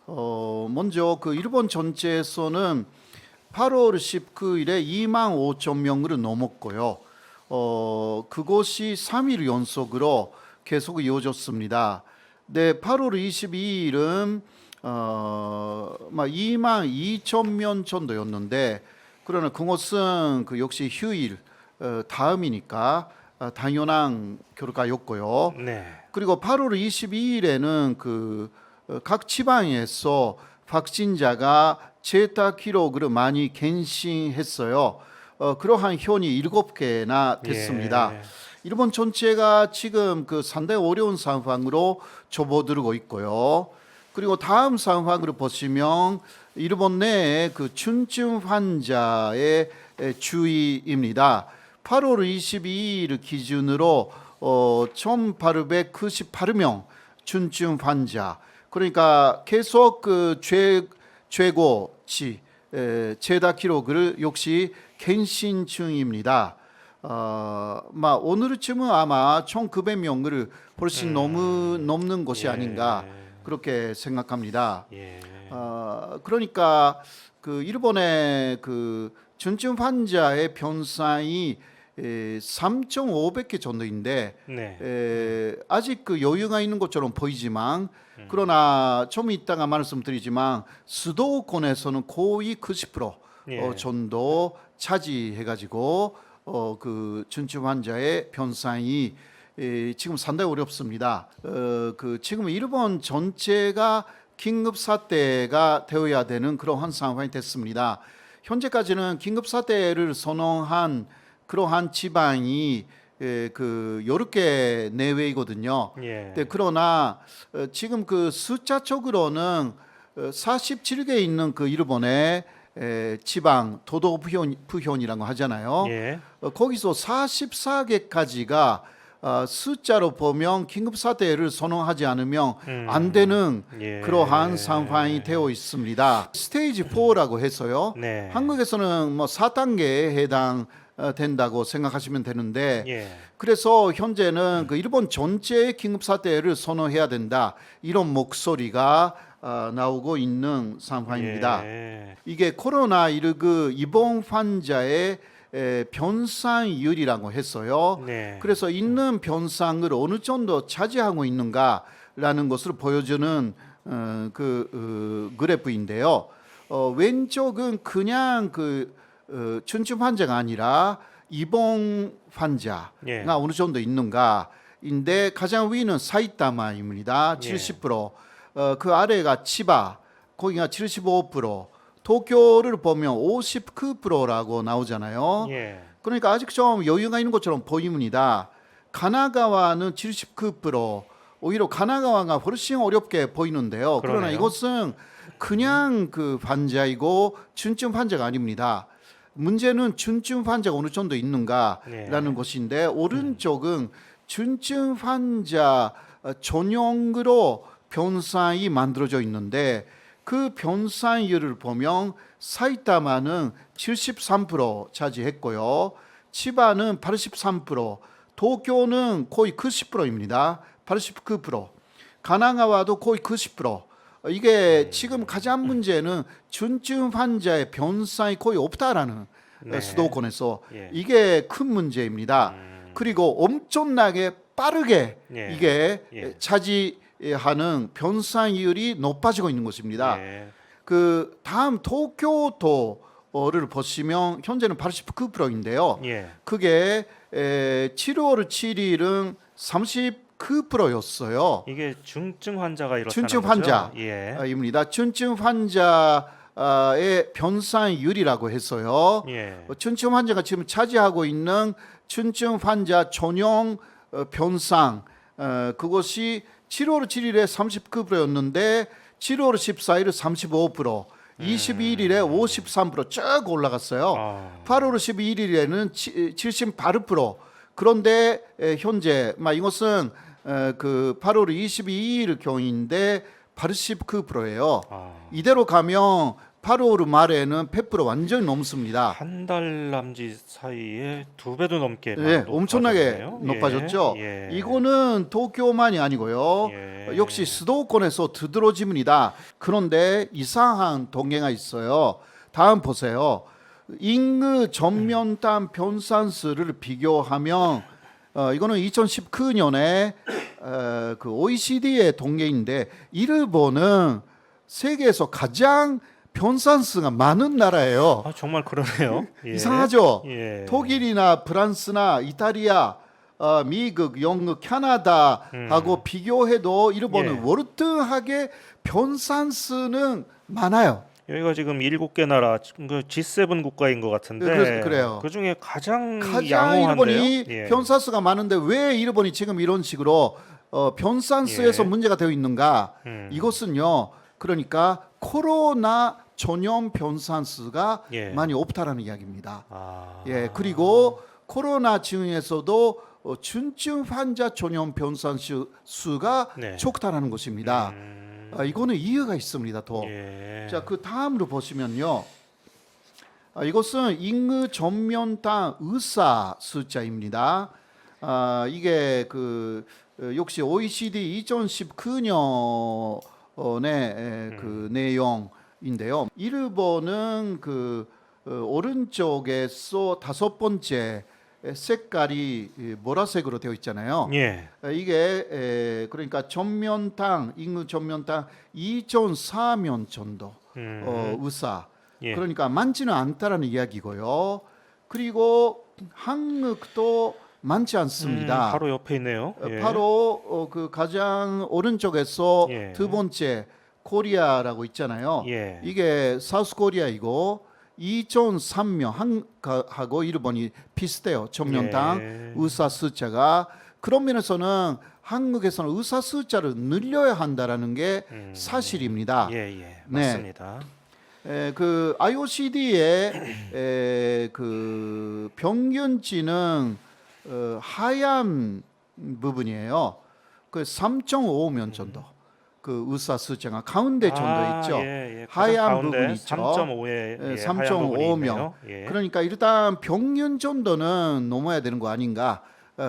먼저 그 일본 전체에서는 8월 19일에 2만 5천 명을 넘었고요. 그것이 3일 연속으로 계속 이어졌습니다. 네, 8월 22일은 2만 2천 명 정도였는데, 그러나 그것은 그 역시 휴일 다음이니까 당연한 결과였고요. 네. 그리고 8월 22일에는 각 지방에서 확진자가 재타 기록을 많이 갱신했어요. 그러한 현이 7개나 됐습니다. 예. 일본 전체가 지금 그 상당히 어려운 상황으로 접어들고 있고요. 그리고 다음 상황을 보시면 일본 내에 그 중증 환자의 주의입니다. 8월 22일 기준으로 1,898명 중증 환자. 그러니까 계속 그 최고치 최다 기록을 역시 갱신 중입니다. 오늘쯤은 아마 1,900명을 훨씬 넘는 것이 예. 아닌가 그렇게 생각합니다. 예. 그러니까 그 일본의 그 중증 환자의 병상이 3,500개 정도인데 네. 아직 그 여유가 있는 것처럼 보이지만 그러나 좀 이따가 말씀드리지만 수도권에서는 거의 90% 예. 정도 차지해가지고 그 중증 환자의 병상이 지금 상당히 어렵습니다. 그 지금 일본 전체가 긴급 사태가 되어야 되는 그러한 상황이 됐습니다. 현재까지는 긴급 사태를 선언한 그러한 지방이 그 10개 내외이거든요. 예. 네, 그러나 지금 그 숫자적으로는 47개 있는 그 일본의 지방 도도부현이라고 하잖아요. 예. 거기서 44개까지가 숫자로 보면 긴급 사태를 선언하지 않으면 안 되는 예. 그러한 상황이 되어 있습니다. 스테이지 4라고 해서요. 네. 한국에서는 뭐 4단계에 해당 된다고 생각하시면 되는데 예. 그래서 현재는 그 일본 전체의 긴급 사태를 선언해야 된다 이런 목소리가 나오고 있는 상황입니다. 예. 이게 코로나19 입원 환자의 변상률이라고 했어요. 네. 그래서 있는 변상을 어느 정도 차지하고 있는가라는 것을 보여주는 그래프인데요. 왼쪽은 그냥 중증 환자가 아니라 입원 환자가 예. 어느 정도 있는가인데 가장 위는 사이타마입니다. 70%. 그 아래가 치바, 거기가 75%. 도쿄를 보면 59%라고 나오잖아요. 예. 그러니까 아직 좀 여유가 있는 것처럼 보입니다. 가나가와는 79%, 오히려 가나가와가 훨씬 어렵게 보이는데요. 그러나 그러네요. 이것은 그냥 그 환자이고 중증 환자가 아닙니다. 문제는 중증 환자가 어느 정도 있는가라는 것인데 오른쪽은 중증 환자 전용으로 병상이 만들어져 있는데 그 병상률을 보면 사이타마는 73% 차지했고요. 치바는 83%, 도쿄는 거의 90%입니다. 89%. 가나가와도 거의 90%. 이게 지금 가장 문제는 중증 환자의 병상이 거의 없다라는 네. 수도권에서 예. 이게 큰 문제입니다. 그리고 엄청나게 빠르게 예. 이게 예. 차지하는 병상률이 높아지고 있는 것입니다. 예. 그 다음 도쿄도를 보시면 현재는 89%인데요. 예. 그게 7월 7일은 39%였어요. 이게 중증 환자가 이렇다는 중증 거죠? 환자. 예. 입니다. 중증 환자의 병상률이라고 했어요. 예. 중증 환자가 지금 차지하고 있는 중증 환자 전용 병상 그것이 7월 7일에 39%였는데 7월 14일에 35%, 21일에 53%쭉 올라갔어요. 8월 11일에는 78%. 그런데 현재 이것은 그 8월 22일 경인데 89%예요. 아, 이대로 가면 8월 말에는 100% 완전히 넘습니다. 한 달 남짓 사이에 2배도 넘게 네, 엄청나게 높아졌네요. 높아졌죠. 예. 이거는 도쿄만이 아니고요. 예. 역시 수도권에서 두드러짐입니다. 그런데 이상한 동향이 있어요. 다음 보세요. 인구 전면당 변산수를 비교하면 이거는 2019년에 그 OECD의 통계인데 일본은 세계에서 가장 변산수가 많은 나라예요. 아, 정말 그러네요. 예. 이상하죠? 예. 독일이나 프랑스나 이탈리아, 미국, 영국, 캐나다하고 비교해도 일본은 예. 월등하게 변산수는 많아요. 여기가 지금 7개 나라 그 G7 국가인 것 같은데 그래요. 그 중에 가장 가장 양호한데요. 일본이 예. 변산수가 많은데 왜 일본이 지금 이런 식으로 변산수에서 예. 문제가 되어 있는가? 이것은요. 그러니까 코로나 전염 변산수가 예. 많이 없다라는 이야기입니다. 아. 예, 그리고 코로나 중에서도 중증 환자 전염 변산수가 네. 적다라는 것입니다. 이거는 이유가 있습니다. 더. 예. 자, 그 다음으로 보시면요. 이것은 인구 전면당 의사 숫자입니다. 이게 역시 OECD 2019년의 그 내용인데요. 일본은 오른쪽에서 5번째 색깔이 보라색으로 되어 있잖아요. 예. 이게 그러니까 인구 전면당 2.4명 정도 의사. 예. 그러니까 많지는 않다라는 이야기고요. 그리고 한국도 많지 않습니다. 바로 옆에 있네요. 예. 바로 그 가장 오른쪽에서 예. 두 번째 코리아라고 있잖아요. 예. 이게 사우스 코리아이고 2.3명 한국하고 일본이 비슷해요. 전면당 예. 의사 숫자가 그런 면에서는 한국에서는 의사 숫자를 늘려야 한다라는 게 사실입니다. 예, 예. 네. 맞습니다. 그 IOCD의 그 평균치는 하얀 부분이에요. 그 3.5명 정도. 그 의사 숫자가 가운데 정도 있죠. 예, 예. 하얀 부분 있죠. 3.5에 예, 3.5명. 예. 그러니까 일단 평균 정도는 넘어야 되는 거 아닌가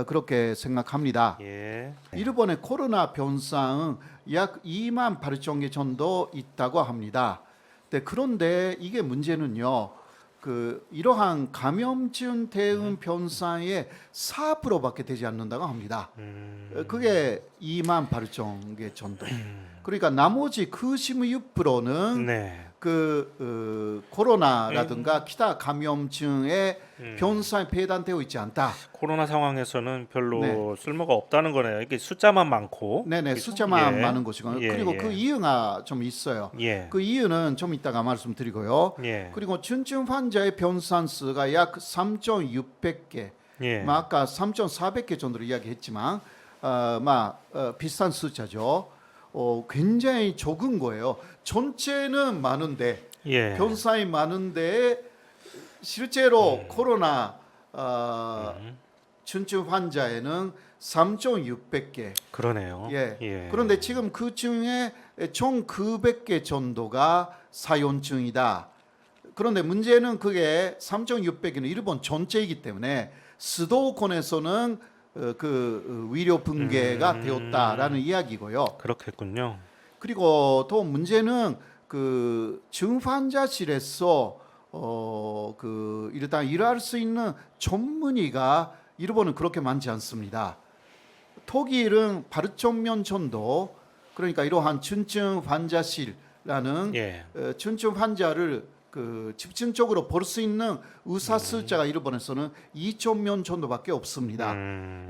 그렇게 생각합니다. 예. 일본의 코로나 변상은 약 2만 8천 개 정도 있다고 합니다. 그런데 이게 문제는요. 이러한 감염증 대응 변상의 4%밖에 되지 않는다고 합니다. 그게 2만 8천 개 정도. 그러니까 나머지 96%는 네. 코로나라든가 기타 감염증의 변상에 배당되어 있지 않다. 코로나 상황에서는 별로 네. 쓸모가 없다는 거네요. 이게 숫자만 많고. 네네 그죠? 숫자만 예. 많은 것이고 예, 그리고 예. 그 이유가 좀 있어요. 예. 그 이유는 좀 이따가 말씀드리고요. 예. 그리고 중증 환자의 변산수가 약 3,600개, 예. 아까 3,400개 정도로 이야기했지만, 비슷한 숫자죠. 굉장히 적은 거예요. 전체는 많은데 예. 변산이 많은데 실제로 코로나 중증 환자에는 3,600개. 그러네요. 예. 그런데 지금 그 중에 1,900개 정도가 사용 중이다. 그런데 문제는 그게 3,600개는 일본 전체이기 때문에 수도권에서는 위료 붕괴가 되었다라는 이야기고요. 그렇겠군요. 그리고 또 문제는 중환자실에서 일단 일할 수 있는 전문의가 일본은 그렇게 많지 않습니다. 독일은 8,000명 정도, 그러니까 이러한 중증 환자실이라는 예. 중증 환자를 집중적으로 볼 수 있는 의사 숫자가 일본에서는 2,000명 정도밖에 없습니다.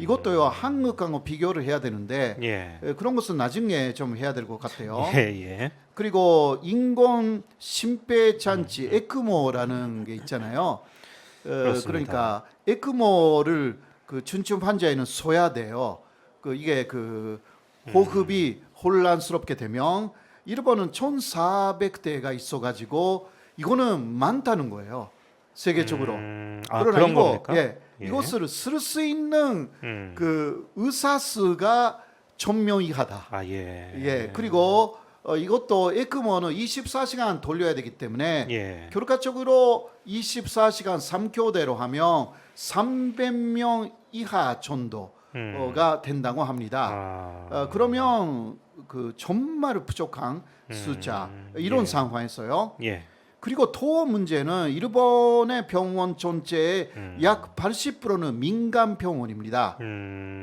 이것도요 한국하고 비교를 해야 되는데 예. 그런 것은 나중에 좀 해야 될 것 같아요. 예, 예. 그리고 인공 심폐장치 에크모라는 게 있잖아요. 그렇습니다. 그러니까 에크모를 중증 환자에는 써야 돼요. 이게 호흡이 혼란스럽게 되면 일본은 1,400대가 있어가지고 이거는 많다는 거예요. 세계적으로. 그러나 그런 겁니까? 예, 예. 이것을 쓸 수 있는 의사 수가 1,000명 이하다. 예. 예, 그리고 이것도 에크모는 24시간 돌려야 되기 때문에 예. 결과적으로 24시간 3교대로 하면 300명 이하 정도가 된다고 합니다. 그러면 그 정말 부족한 숫자 이런 예. 상황에서요. 예. 그리고 또 문제는 일본의 병원 전체의 약 80%는 민간 병원입니다.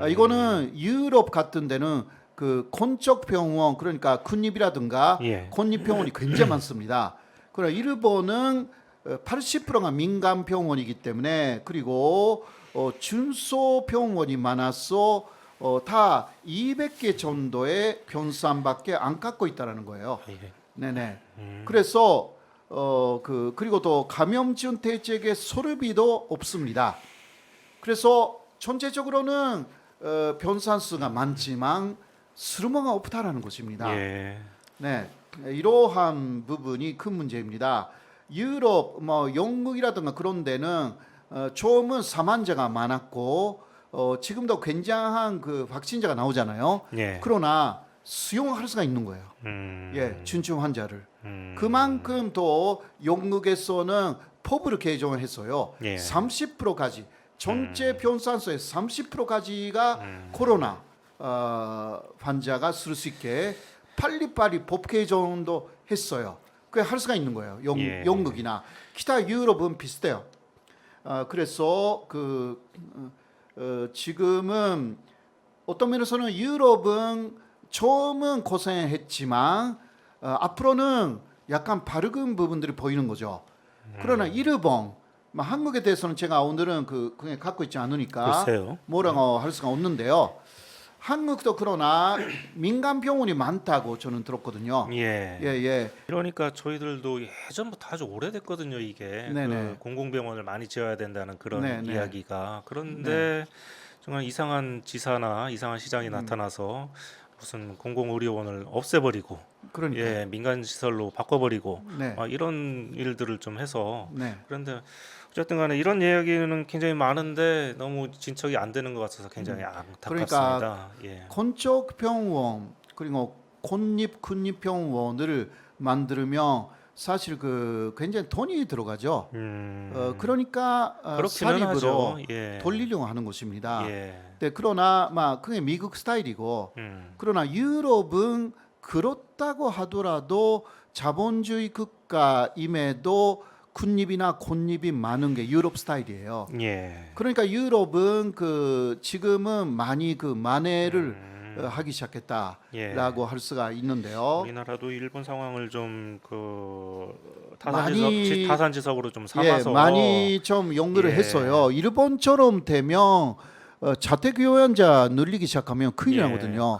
이거는 유럽 같은 데는 그 공적 병원 그러니까 군립이라든가 예. 공립병원이 굉장히 많습니다. 그러나 일본은 80%가 민간 병원이기 때문에 그리고 중소병원이 많아서 다 200개 정도의 병상밖에 안 갖고 있다라는 거예요. 예. 네네. 그래서 그리고 또 감염증 대책의 소르비도 없습니다. 그래서 전체적으로는 병상 수가 많지만 쓸모가 없다라는 것입니다. 예. 네, 이러한 부분이 큰 문제입니다. 유럽, 뭐 영국이라든가 그런 데는 처음은 사망자가 많았고 지금도 굉장한 그 확진자가 나오잖아요. 예. 그러나 수용할 수가 있는 거예요. 예, 중증 환자를. 그만큼 또 영국에서는 법을 개정을 했어요. 예. 30%까지 전체 병상수의 30%까지가 코로나 환자가 쓸 수 있게 빨리빨리 법 개정도 했어요. 그게 할 수가 있는 거예요. 예. 영국이나 기타 유럽은 비슷해요. 그래서 지금은 어떤 면에서는 유럽은 처음은 고생했지만 앞으로는 약간 밝은 부분들이 보이는 거죠. 그러나 일본, 한국에 대해서는 제가 오늘은 그냥 갖고 있지 않으니까 글쎄요. 뭐라고 할 수가 없는데요. 한국도 그러나 민간 병원이 많다고 저는 들었거든요. 예. 예. 그러니까 저희들도 예전부터 아주 오래됐거든요. 이게 네네. 그 공공병원을 많이 지어야 된다는 그런 네네. 이야기가. 그런데 정말 이상한 지사나 이상한 시장이 나타나서 무슨 공공의료원을 없애버리고 그러니까. 예, 민간 시설로 바꿔버리고 네. 이런 일들을 좀 해서 네. 그런데 어쨌든 간에 이런 이야기는 굉장히 많은데 너무 진척이 안 되는 것 같아서 굉장히 안타깝습니다. 예. 공적 병원 그리고 공립 군립병원을 만들면 사실 굉장히 돈이 들어가죠. 그러니까 그렇기는 사립으로 하죠. 예. 돌리려고 하는 것입니다. 예. 네, 그러나 그게 미국 스타일이고 그러나 유럽은 그렇다고 하더라도 자본주의 국가임에도 군립이나 공립이 많은 게 유럽 스타일이에요. 예. 그러니까 유럽은 지금은 많이 만회를 하기 시작했다라고 예. 할 수가 있는데요. 우리나라도 일본 상황을 좀 많이 타산지석으로 좀 삼아서 많이 좀 연구를 예. 했어요. 일본처럼 되면 자택 교환자 늘리기 시작하면 큰일 예. 나거든요.